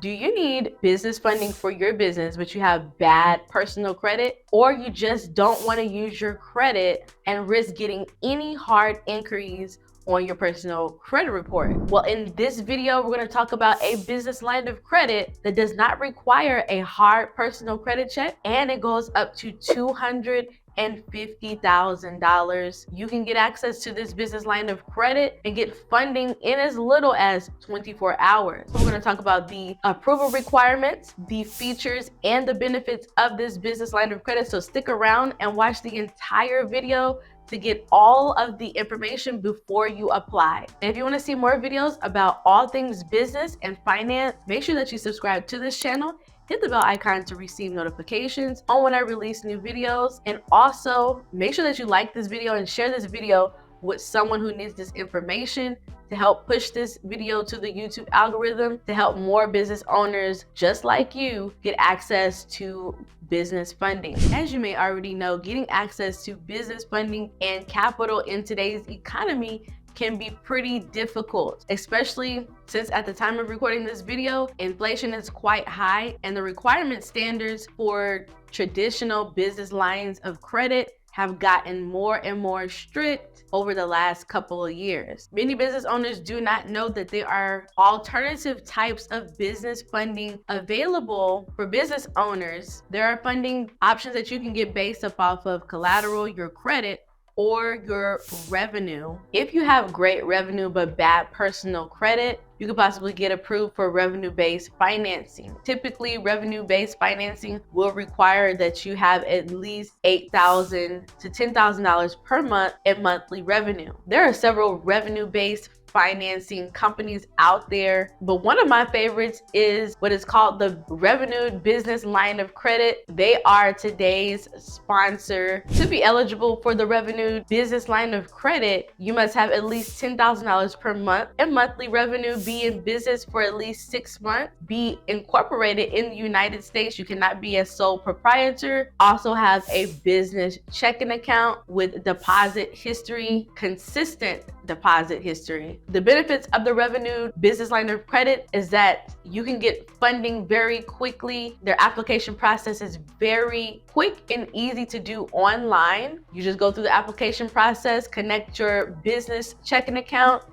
Do you need business funding for your business, but you have bad personal credit, or you just don't want to use your credit and risk getting any hard inquiries on your personal credit report? Well, in this video, we're going to talk about a business line of credit that does not require a hard personal credit check, and it goes up to $250,000. You can get access to this business line of credit and get funding in as little as 24 hours. We're going to talk about the approval requirements, the features, and the benefits of this business line of credit. So stick around and watch the entire video to get all of the information before you apply. And if you want to see more videos about all things business and finance, make sure that you subscribe to this channel. Hit the bell icon to receive notifications on when I release new videos. And also make sure that you like this video and share this video with someone who needs this information to help push this video to the YouTube algorithm, to help more business owners just like you get access to business funding. As you may already know, getting access to business funding and capital in today's economy can be pretty difficult, especially since at the time of recording this video, inflation is quite high and the requirement standards for traditional business lines of credit have gotten more and more strict over the last couple of years. Many business owners do not know that there are alternative types of business funding available for business owners. There are funding options that you can get based off of collateral, your credit, or your revenue. If you have great revenue but bad personal credit, you could possibly get approved for revenue-based financing. Typically, revenue-based financing will require that you have at least $8,000 to $10,000 per month in monthly revenue. There are several revenue-based financing companies out there, but one of my favorites is what is called the Revenue Business Line of Credit. They are today's sponsor. To be eligible for the Revenue Business Line of Credit, you must have at least $10,000 per month in monthly revenue, be in business for at least 6 months, be incorporated in the United States. You cannot be a sole proprietor. Also have a business checking account with deposit history, consistent deposit history. The benefits of the Revenue Business Line of Credit is that you can get funding very quickly. Their application process is very quick and easy to do online. You just go through the application process, connect your business checking account,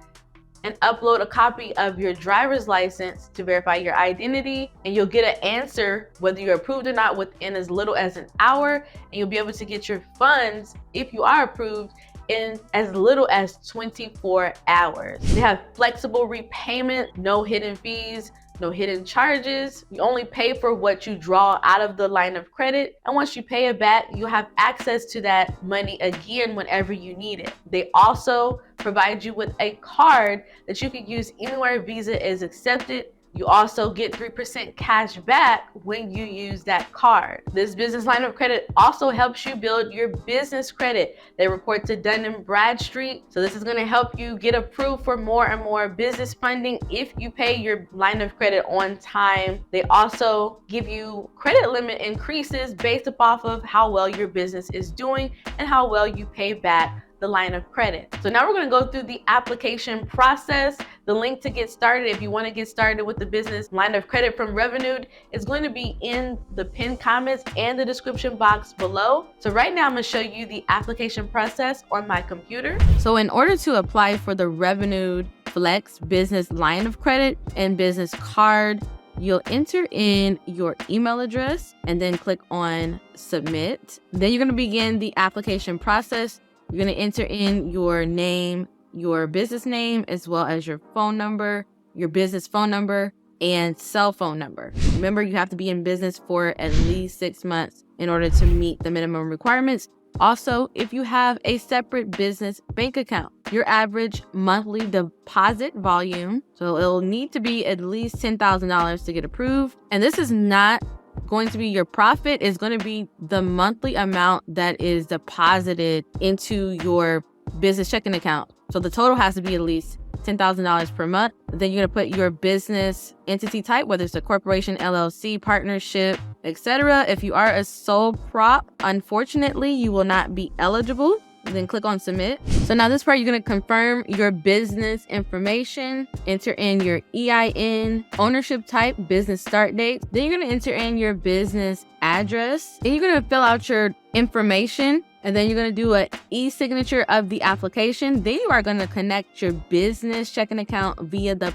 and upload a copy of your driver's license to verify your identity, and you'll get an answer whether you're approved or not within as little as an hour, and you'll be able to get your funds, if you are approved, in as little as 24 hours. They have flexible repayment, no hidden fees, no hidden charges. You only pay for what you draw out of the line of credit. And once you pay it back, you have access to that money again whenever you need it. They also provide you with a card that you can use anywhere Visa is accepted. You also get 3% cash back when you use that card. This business line of credit also helps you build your business credit. They report to Dun & Bradstreet. So this is going to help you get approved for more and more business funding if you pay your line of credit on time. They also give you credit limit increases based off of how well your business is doing and how well you pay back the line of credit. So now we're going to go through the application process. The link to get started, if you want to get started with the business line of credit from Revenue, is going to be in the pinned comments and the description box below. So right now I'm going to show you the application process on my computer. So in order to apply for the Revenue Flex business line of credit and business card, you'll enter in your email address and then click on submit. Then you're going to begin the application process. You're going to enter in your name, your business name, as well as your phone number, your business phone number, and cell phone number. Remember, you have to be in business for at least 6 months in order to meet the minimum requirements. Also, if you have a separate business bank account, your average monthly deposit volume, so it'll need to be at least $10,000 to get approved. And this is not going to be your profit, is going to be the monthly amount that is deposited into your business checking account. So the total has to be at least $10,000 per month. Then you're going to put your business entity type, whether it's a corporation, LLC, partnership, etc. If you are a sole prop, unfortunately, you will not be eligible. then click on submit. So now this part, you're going to confirm your business information, enter in your EIN, ownership type, business start date. Then you're going to enter in your business address. Then you're going to fill out your information, and then you're going to do an e-signature of the application. Then you are going to connect your business checking account via the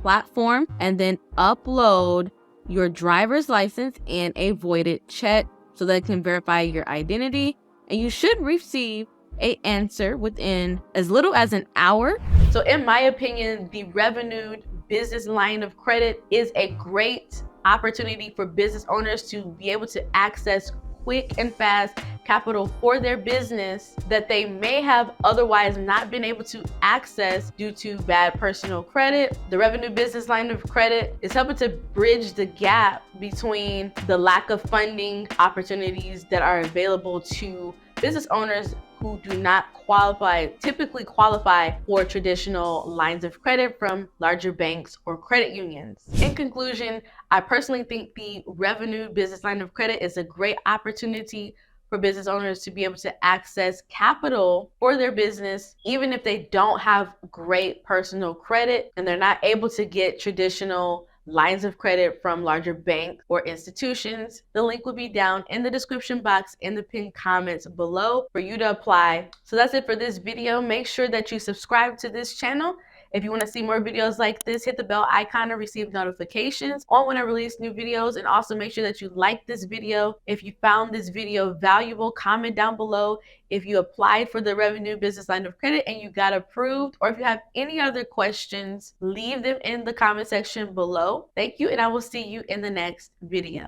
platform, and then upload your driver's license and a voided check so that it can verify your identity. And you should receive an answer within as little as an hour. So in my opinion, the revenued business line of credit is a great opportunity for business owners to be able to access quick and fast capital for their business that they may have otherwise not been able to access due to bad personal credit. The revenue business line of credit is helping to bridge the gap between the lack of funding opportunities that are available to business owners who do not typically qualify for traditional lines of credit from larger banks or credit unions. In conclusion, I personally think the revenue business line of credit is a great opportunity for business owners to be able to access capital for their business, even if they don't have great personal credit and they're not able to get traditional lines of credit from larger banks or institutions. The link will be down in the description box in the pinned comments below for you to apply. So that's it for this video. Make sure that you subscribe to this channel. If you want to see more videos like this, hit the bell icon to receive notifications on when I release new videos. And also make sure that you like this video. If you found this video valuable, comment down below if you applied for the revenue business line of credit and you got approved, or if you have any other questions, leave them in the comment section below. Thank you, and I will see you in the next video.